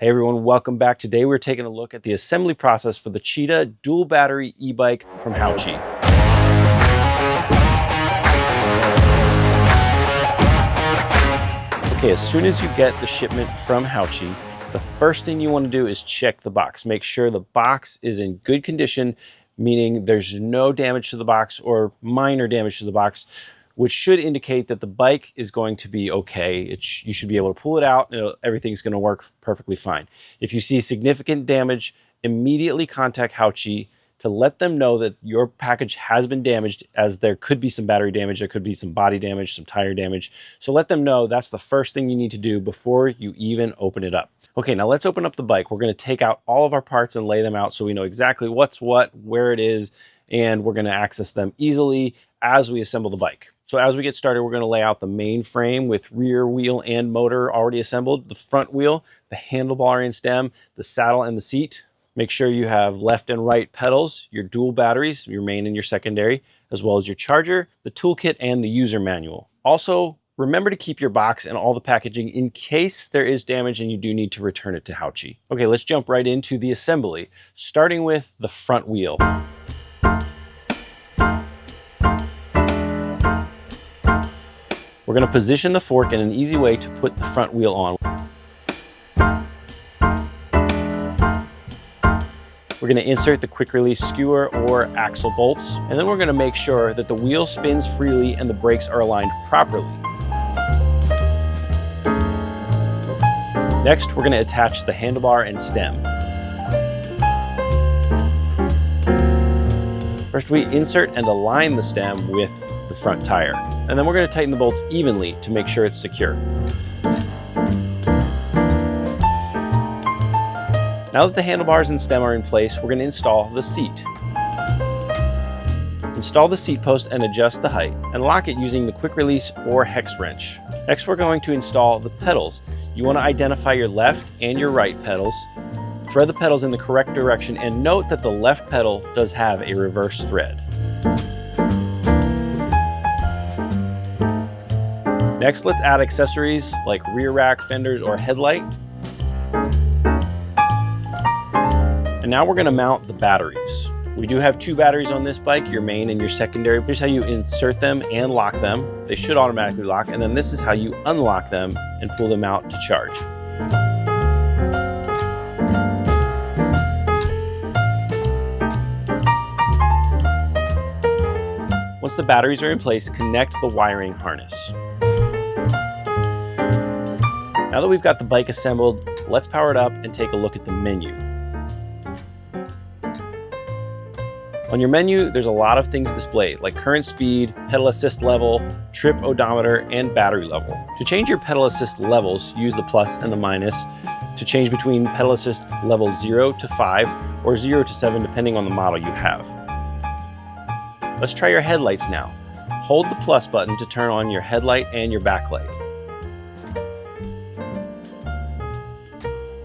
Hey everyone, welcome back. Today we're taking a look at the assembly process for the Cheetah dual battery e-bike from HAOQI. Okay, as soon as you get the shipment from HAOQI, the first thing you want to do is check the box. Make sure the box is in good condition, meaning there's no damage to the box or minor damage to the box, which should indicate that the bike is going to be okay. You should be able to pull it out and everything's going to work perfectly fine. If you see significant damage, immediately contact HAOQI to let them know that your package has been damaged, as there could be some battery damage, there could be some body damage, some tire damage. So let them know that's the first thing you need to do before you even open it up. Okay, now let's open up the bike. We're going to take out all of our parts and lay them out so we know exactly what's what, where it is, and we're going to access them easily as we assemble the bike. So as we get started, we're going to lay out the main frame with rear wheel and motor already assembled, the front wheel, the handlebar and stem, the saddle and the seat. Make sure you have left and right pedals, your dual batteries, your main and your secondary, as well as your charger, the toolkit, and the user manual. Also, remember to keep your box and all the packaging in case there is damage and you do need to return it to HAOQI. Okay, let's jump right into the assembly, starting with the front wheel. We're going to position the fork in an easy way to put the front wheel on. We're going to insert the quick release skewer or axle bolts, and then we're going to make sure that the wheel spins freely and the brakes are aligned properly. Next, we're going to attach the handlebar and stem. First, we insert and align the stem with the front tire, and then we're going to tighten the bolts evenly to make sure it's secure. Now that the handlebars and stem are in place, we're going to install the seat. Install the seat post and adjust the height, and lock it using the quick release or hex wrench. Next, we're going to install the pedals. You want to identify your left and your right pedals. Thread the pedals in the correct direction, and note that the left pedal does have a reverse thread. Next, let's add accessories like rear rack, fenders, or headlight. And now we're going to mount the batteries. We do have two batteries on this bike, your main and your secondary. Here's how you insert them and lock them. They should automatically lock, and then this is how you unlock them and pull them out to charge. Once the batteries are in place, connect the wiring harness. Now that we've got the bike assembled, let's power it up and take a look at the menu. On your menu, there's a lot of things displayed, like current speed, pedal assist level, trip odometer, and battery level. To change your pedal assist levels, use the plus and the minus to change between pedal assist level 0 to 5 or 0 to 7, depending on the model you have. Let's try your headlights now. Hold the plus button to turn on your headlight and your backlight.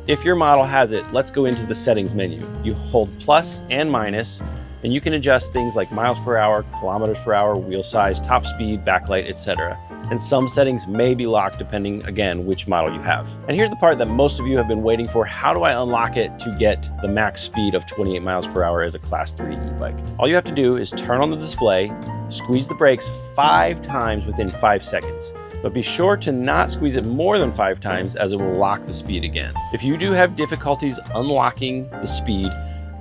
If your model has it, let's go into the settings menu. You hold plus and minus, and you can adjust things like miles per hour, kilometers per hour, wheel size, top speed, backlight, etc. And some settings may be locked depending, again, which model you have. And here's the part that most of you have been waiting for. How do I unlock it to get the max speed of 28 miles per hour as a Class 3 e-bike? All you have to do is turn on the display, squeeze the brakes 5 times within 5 seconds. But be sure to not squeeze it more than 5 times, as it will lock the speed again. If you do have difficulties unlocking the speed,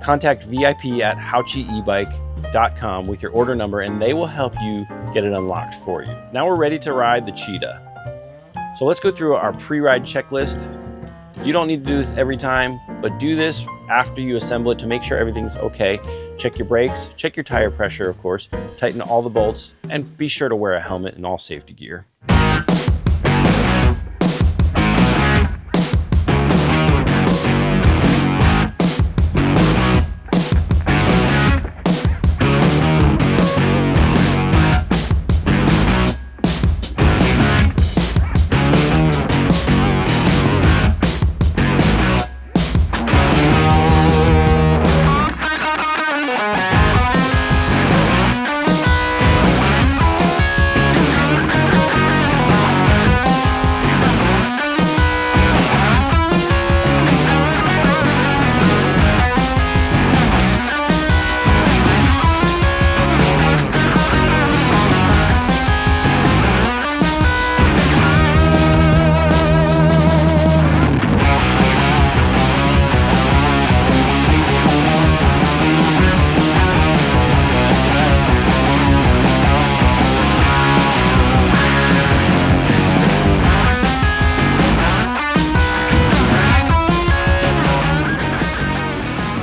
contact VIP@HAOQIEbike.com with your order number, and they will help you get it unlocked for you. Now we're ready to ride the Cheetah. So let's go through our pre-ride checklist. You don't need to do this every time, but do this after you assemble it to make sure everything's okay. Check your brakes, check your tire pressure, of course, tighten all the bolts, and be sure to wear a helmet and all safety gear.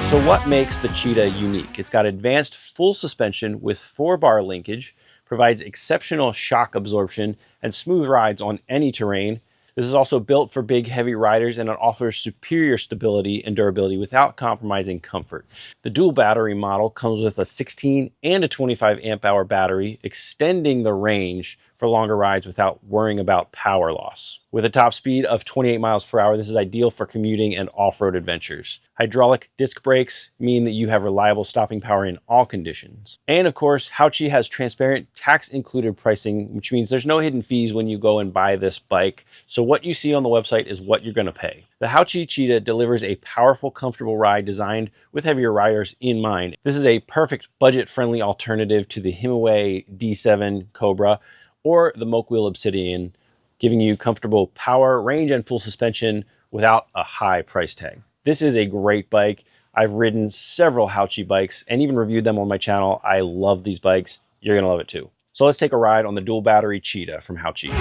So what makes the Cheetah unique? It's got advanced full suspension with 4-bar linkage, provides exceptional shock absorption and smooth rides on any terrain. This is also built for big, heavy riders, and it offers superior stability and durability without compromising comfort. The dual battery model comes with a 16 and a 25 amp hour battery, extending the range for longer rides without worrying about power loss. With a top speed of 28 miles per hour, this is ideal for commuting and off-road adventures. Hydraulic disc brakes mean that you have reliable stopping power in all conditions. And of course, HAOQI has transparent tax-included pricing, which means there's no hidden fees when you go and buy this bike. So what you see on the website is what you're going to pay. The HAOQI Cheetah delivers a powerful, comfortable ride designed with heavier riders in mind. This is a perfect budget-friendly alternative to the Himaway D7 Cobra or the Mokewheel Obsidian, giving you comfortable power, range, and full suspension without a high price tag. This is a great bike. I've ridden several HAOQI bikes and even reviewed them on my channel. I love these bikes. You're gonna love it too. So let's take a ride on the dual battery Cheetah from HAOQI.